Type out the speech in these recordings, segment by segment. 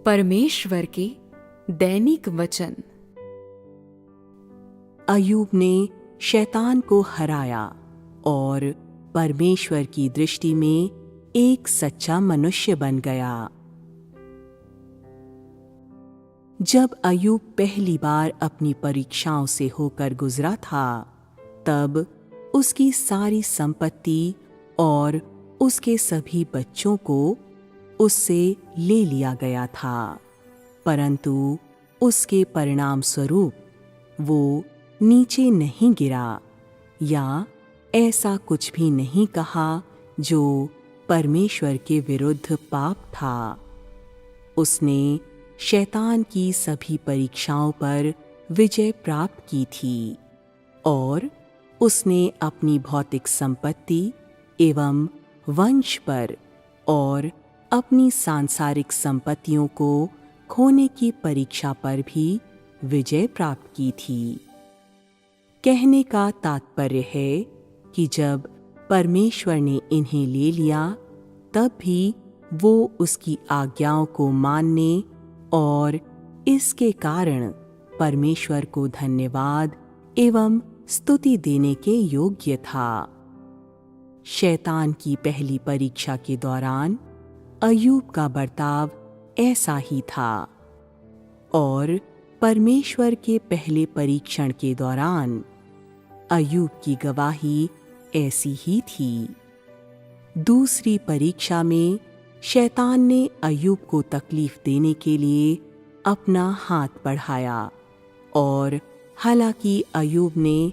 परमेश्वर के दैनिक वचन। अय्यूब ने शैतान को हराया और परमेश्वर की दृष्टि में एक सच्चा मनुष्य बन गया। जब अय्यूब पहली बार अपनी परीक्षाओं से होकर गुजरा था, तब उसकी सारी संपत्ति और उसके सभी बच्चों को उससे ले लिया गया था, परंतु उसके परिणाम स्वरूप वो नीचे नहीं गिरा या ऐसा कुछ भी नहीं कहा जो परमेश्वर के विरुद्ध पाप था। उसने शैतान की सभी परीक्षाओं पर विजय प्राप्त की थी और उसने अपनी भौतिक संपत्ति एवं वंश पर और अपनी सांसारिक संपत्तियों को खोने की परीक्षा पर भी विजय प्राप्त की थी। कहने का तात्पर्य है कि जब परमेश्वर ने इन्हें ले लिया, तब भी वो उसकी आज्ञाओं को मानने और इसके कारण परमेश्वर को धन्यवाद एवं स्तुति देने के योग्य था। शैतान की पहली परीक्षा के दौरान अय्यूब का बर्ताव ऐसा ही था और परमेश्वर के पहले परीक्षण के दौरान अय्यूब की गवाही ऐसी ही थी। दूसरी परीक्षा में शैतान ने अय्यूब को तकलीफ देने के लिए अपना हाथ बढ़ाया और हालांकि अय्यूब ने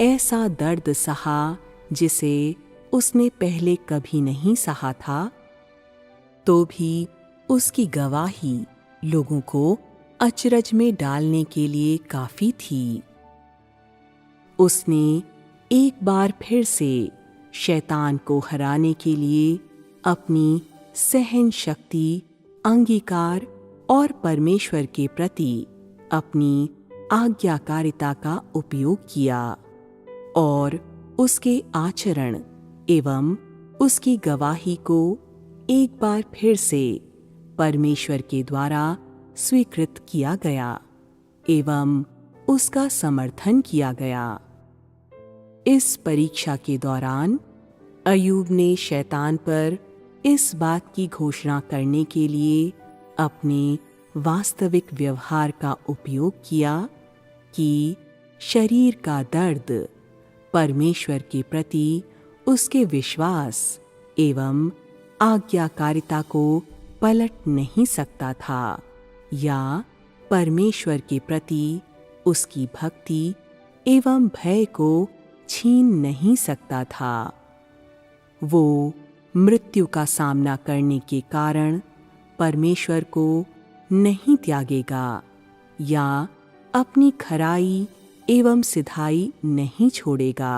ऐसा दर्द सहा जिसे उसने पहले कभी नहीं सहा था, तो भी उसकी गवाही लोगों को अचरज में डालने के लिए काफी थी। उसने एक बार फिर से शैतान को हराने के लिए अपनी सहन शक्ति, अंगीकार और परमेश्वर के प्रति अपनी आज्ञाकारिता का उपयोग किया और उसके आचरण एवं उसकी गवाही को एक बार फिर से परमेश्वर के द्वारा स्वीकृत किया गया एवं उसका समर्थन किया गया। इस परीक्षा के दौरान अय्यूब ने शैतान पर इस बात की घोषणा करने के लिए अपने वास्तविक व्यवहार का उपयोग किया कि शरीर का दर्द परमेश्वर के प्रति उसके विश्वास एवं आज्ञाकारिता को पलट नहीं सकता था या परमेश्वर के प्रति उसकी भक्ति एवं भय को छीन नहीं सकता था। वो मृत्यु का सामना करने के कारण परमेश्वर को नहीं त्यागेगा या अपनी खराई एवं सिधाई नहीं छोड़ेगा।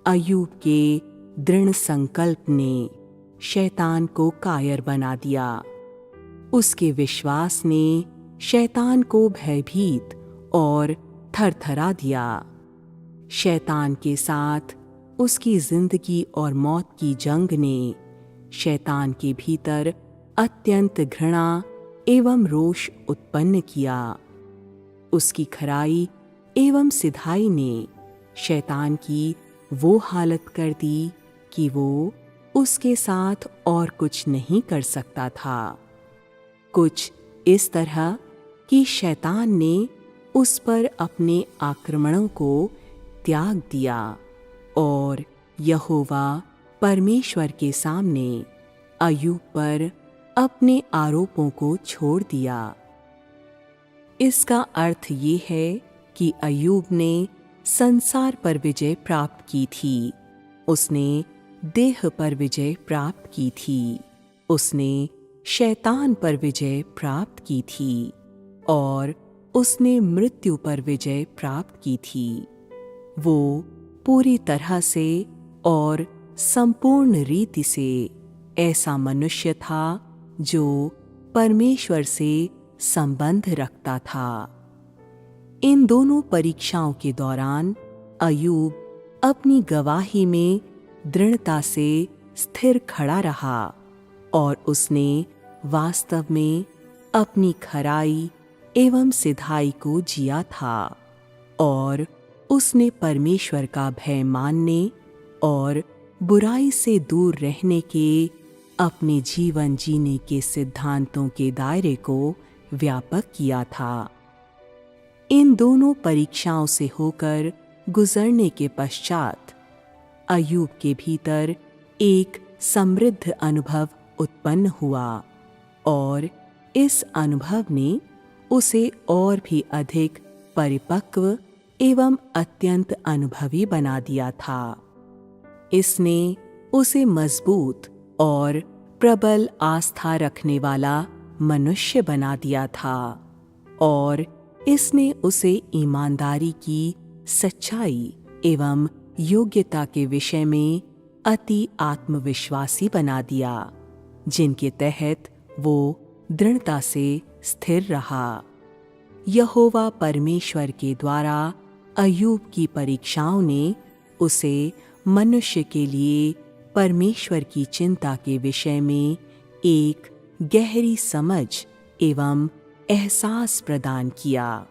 अय्यूब के दृढ़ संकल्प ने शैतान को कायर बना दिया। उसके विश्वास ने शैतान को भयभीत और थरथरा दिया। शैतान के साथ उसकी जिंदगी और मौत की जंग ने शैतान के भीतर अत्यंत घृणा एवं रोष उत्पन्न किया। उसकी खराई एवं सिधाई ने शैतान की वो हालत कर दी कि वो उसके साथ और कुछ नहीं कर सकता था। कुछ इस तरह कि शैतान ने उस पर अपने आक्रमणों को त्याग दिया और यहोवा परमेश्वर के सामने अय्यूब पर अपने आरोपों को छोड़ दिया। इसका अर्थ ये है कि अय्यूब ने संसार पर विजय प्राप्त की थी, उसने देह पर विजय प्राप्त की थी, उसने शैतान पर विजय प्राप्त की थी और उसने मृत्यु पर विजय प्राप्त की थी। वो पूरी तरह से और संपूर्ण रीति से ऐसा मनुष्य था जो परमेश्वर से संबंध रखता था। इन दोनों परीक्षाओं के दौरान अय्यूब अपनी गवाही में दृढ़ता से स्थिर खड़ा रहा और उसने वास्तव में अपनी खराई एवं सिधाई को जिया था और उसने परमेश्वर का भय मानने और बुराई से दूर रहने के अपने जीवन जीने के सिद्धांतों के दायरे को व्यापक किया था। इन दोनों परीक्षाओं से होकर गुजरने के पश्चात अय्यूब के भीतर एक समृद्ध अनुभव उत्पन्न हुआ और इस अनुभव ने उसे और भी अधिक परिपक्व एवं अत्यंत अनुभवी बना दिया था। इसने उसे मजबूत और प्रबल आस्था रखने वाला मनुष्य बना दिया था और इसने उसे ईमानदारी की सच्चाई एवं योग्यता के विषय में अति आत्मविश्वासी बना दिया, जिनके तहत वो दृढ़ता से स्थिर रहा। यहोवा परमेश्वर के द्वारा अय्यूब की परीक्षाओं ने उसे मनुष्य के लिए परमेश्वर की चिंता के विषय में एक गहरी समझ एवं एहसास प्रदान किया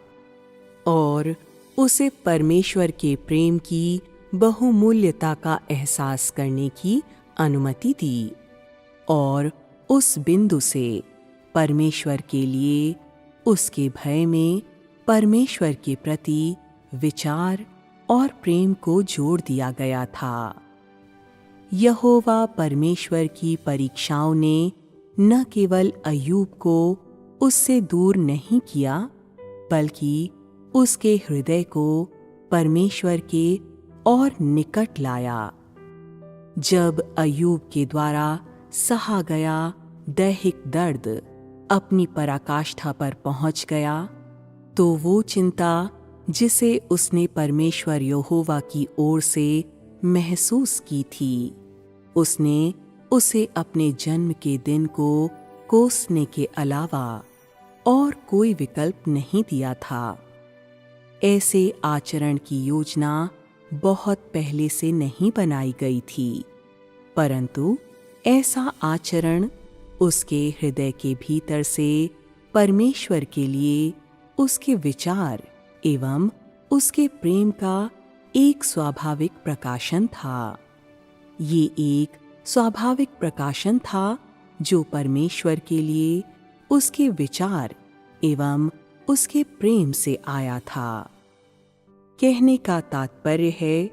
और उसे परमेश्वर के प्रेम की बहुमूल्यता का एहसास करने की अनुमति दी और उस बिंदु से परमेश्वर के लिए उसके भय में परमेश्वर के प्रति विचार और प्रेम को जोड़ दिया गया था। यहोवा परमेश्वर की परीक्षाओं ने न केवल अय्यूब को उससे दूर नहीं किया, बल्कि उसके हृदय को परमेश्वर के और निकट लाया। जब अय्यूब के द्वारा सहा गया दैहिक दर्द अपनी पराकाष्ठा पर पहुंच गया, तो वो चिंता जिसे उसने परमेश्वर यहोवा की ओर से महसूस की थी, उसने उसे अपने जन्म के दिन को कोसने के अलावा और कोई विकल्प नहीं दिया था। ऐसे आचरण की योजना बहुत पहले से नहीं बनाई गई थी, परंतु ऐसा आचरण उसके हृदय के भीतर से परमेश्वर के लिए उसके विचार एवं उसके प्रेम का एक स्वाभाविक प्रकाशन था। ये एक स्वाभाविक प्रकाशन था जो परमेश्वर के लिए उसके विचार एवं उसके प्रेम से आया था। कहने का तात्पर्य है,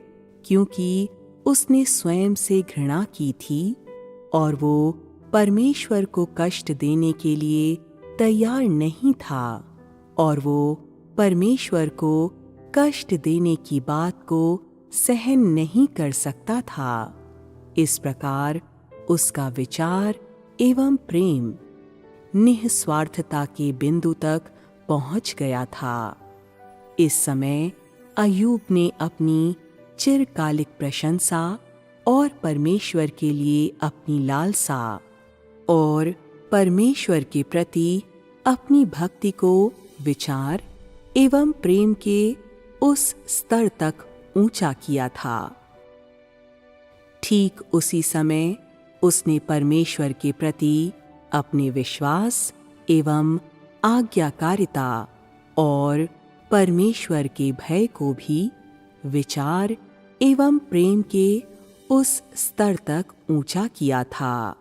क्योंकि उसने स्वयं से घृणा की थी और वो परमेश्वर को कष्ट देने के लिए तैयार नहीं था और वो परमेश्वर को कष्ट देने की बात को सहन नहीं कर सकता था। इस प्रकार उसका विचार एवं प्रेम निस्वार्थता के बिंदु तक पहुंच गया था। इस समय अय्यूब ने अपनी चिरकालिक प्रशंसा और परमेश्वर के लिए अपनी लालसा और परमेश्वर के प्रति अपनी भक्ति को विचार एवं प्रेम के उस स्तर तक ऊंचा किया था। ठीक उसी समय उसने परमेश्वर के प्रति अपने विश्वास एवं आज्ञाकारिता और परमेश्वर के भय को भी विचार एवं प्रेम के उस स्तर तक ऊंचा किया था।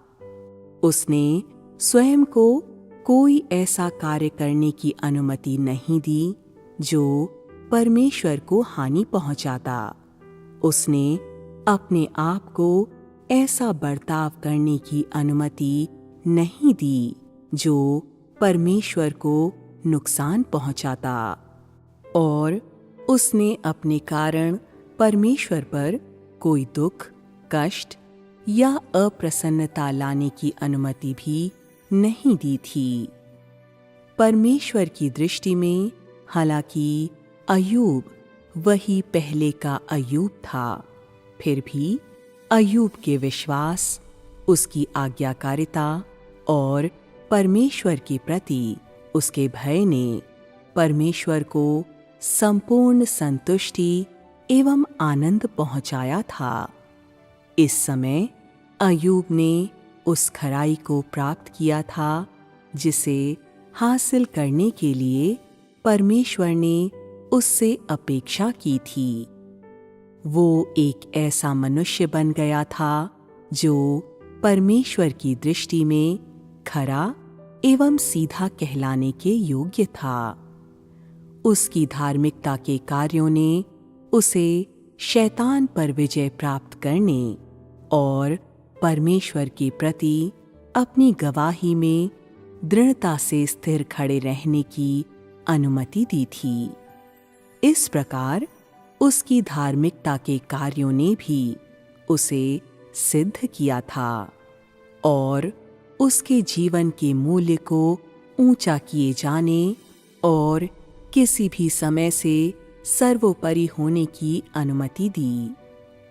उसने स्वयं को कोई ऐसा कार्य करने की अनुमति नहीं दी जो परमेश्वर को हानि पहुंचाता। उसने अपने आप को ऐसा बर्ताव करने की अनुमति नहीं दी जो परमेश्वर को नुकसान पहुंचाता, और उसने अपने कारण परमेश्वर पर कोई दुख, कष्ट या अप्रसन्नता लाने की अनुमति भी नहीं दी थी। परमेश्वर की दृष्टि में हालांकि अय्यूब वही पहले का अय्यूब था, फिर भी अय्यूब के विश्वास, उसकी आज्ञाकारिता और परमेश्वर के प्रति उसके भय ने परमेश्वर को संपूर्ण संतुष्टि एवं आनंद पहुंचाया था। इस समय अय्यूब ने उस खराई को प्राप्त किया था जिसे हासिल करने के लिए परमेश्वर ने उससे अपेक्षा की थी। वो एक ऐसा मनुष्य बन गया था जो परमेश्वर की दृष्टि में खरा एवं सीधा कहलाने के योग्य था। उसकी धार्मिकता के कार्यों ने उसे शैतान पर विजय प्राप्त करने और परमेश्वर के प्रति अपनी गवाही में दृढ़ता से स्थिर खड़े रहने की अनुमति दी थी। इस प्रकार उसकी धार्मिकता के कार्यों ने भी उसे सिद्ध किया था और उसके जीवन के मूल्य को ऊंचा किए जाने और किसी भी समय से सर्वोपरि होने की अनुमति दी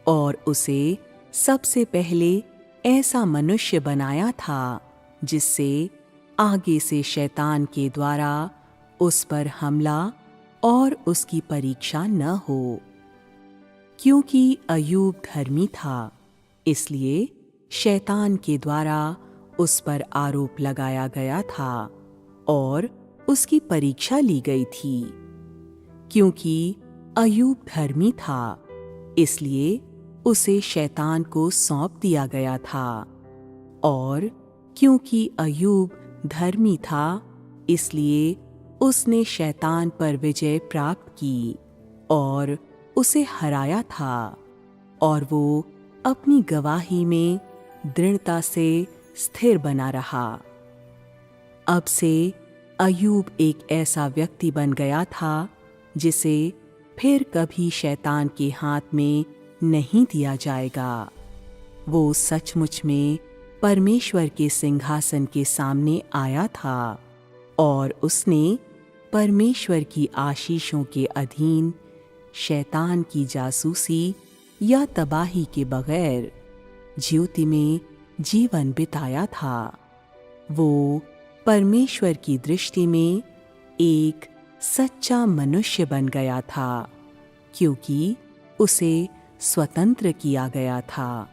और उसे सबसे पहले ऐसा मनुष्य बनाया था जिससे आगे से शैतान के द्वारा उस पर हमला और उसकी परीक्षा न हो। क्योंकि अय्यूब धर्मी था, इसलिए शैतान के द्वारा उस पर आरोप लगाया गया था और उसकी परीक्षा ली गई थी। क्योंकि अय्यूब धर्मी था, इसलिए उसे शैतान को सौंप दिया गया था और क्योंकि अय्यूब धर्मी था, इसलिए उसने शैतान पर विजय प्राप्त की और उसे हराया था और वो अपनी गवाही में दृढ़ता से स्थिर बना रहा। अब से अय्यूब एक ऐसा व्यक्ति बन गया था जिसे फिर कभी शैतान के हाथ में नहीं दिया जाएगा। वो सचमुच में परमेश्वर के सिंहासन के सामने आया था और उसने परमेश्वर की आशीषों के अधीन शैतान की जासूसी या तबाही के बगैर ज्योति में जीवन बिताया था। वो परमेश्वर की दृष्टि में एक सच्चा मनुष्य बन गया था क्योंकि उसे स्वतंत्र किया गया था।